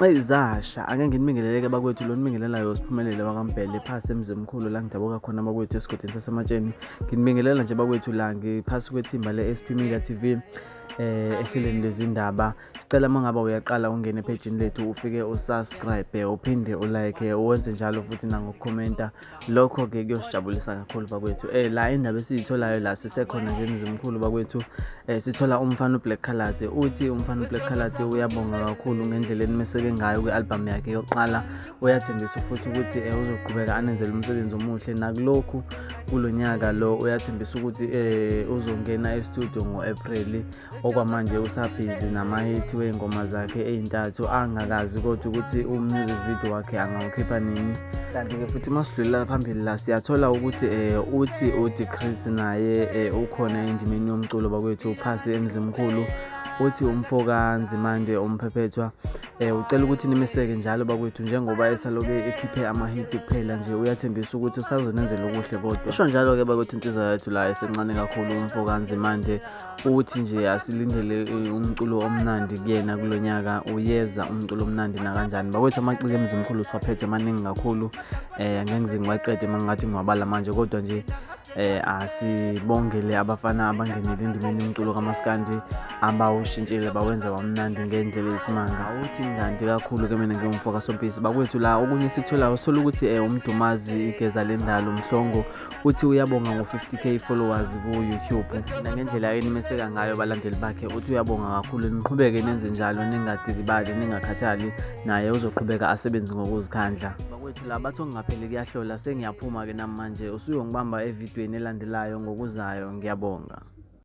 Izasha ake nginibingeleleke bakwethu lo nibingelelayo siphumelele wakaMbhele phasi emzimkhulu la ngidabuka khona bakwethu esigodini sasematsheni. Nginibingelela nje bakwethu la ngiphasi kwethimba le-SP Media TV ehlelweni lezindaba. Sicela mangaba uyaqala ungene epage lethu ufike usubscribe uphinde ulike uwenze njalo futhi nangokukhomenta. Lokho ke kuyosijabulisa kakhulu bakwethu. La indaba esiyitholayo la sisekhona nje emzimkhulu bakwethu. Sithola umfana uBlackColoured uthi umfana uBlackColoured uyabonga kakhulu ngendlela enimeseke ngayo kwi-album yakhe yokuqala. Uyathembisa futhi ukuthi uzoqhubeka anenzele umsebenzi omuhle nakulokhu kulonyaka lo. Uyathembisa ukuthi uzongena e-studio ngo-April. Okwamanje usabhizi nama-hit wey'ngoma zakhe ey'ntathu angakazi kodwa ukuthi music video wakhe angawukhipha nini. Kanti-ke futhi masidlulela phambili la siyathola ukuthi uthi UDecrease naye ukhona endimeni yomculo bakwethu phasi emzimkhulu. Uthi umfokanzi manje umphephetwa ucela ukuthi nimeseke njalo bakwethu njengoba esaloke ekhiphe ama-hit kuphela nje. Uyathembisa ukuthi usazonenzela okuhle kodwa usho njalo ke bakwethu insizwa yethu la esencane kakhulu umfokanzi manje. Uthi nje asilindele umculo omnandi kuyena kulonyaka. Uyeza umculo omnandi nakanjani bakwethu. Amaciko emzimkhulu siwaphethe maningi kakhulu. Angeke ngize ngiwaqede mangathi ngiwabala manje kodwa nje asibongele abafana abangenele endimeni yomculo kamaskandi abawushintshile bawenza wamnandi ngendlela eyisimanga. Uthi ngandi kakhulu ke mina ngiyumfoka sompisi bakwethu la. Okunye sikutholayo sola ukuthi umdumazi igeza lendalo umhlongo uthi uyabonga ngo-50k followers ku-YouTube nangendlela enimeseka ngayo balandeli bakhe. Uthi uyabonga kakhulu niqhubeke nenze njalo ningadikibali ningakhathali naye uzoqhubeka asebenze ngokuzikhandla bakwethu la. Bathi ongapheli kuyahlola sengiyaphuma ke namanje usuyongibamba evidweni elandelayo ngokuzayo. Ngiyabonga.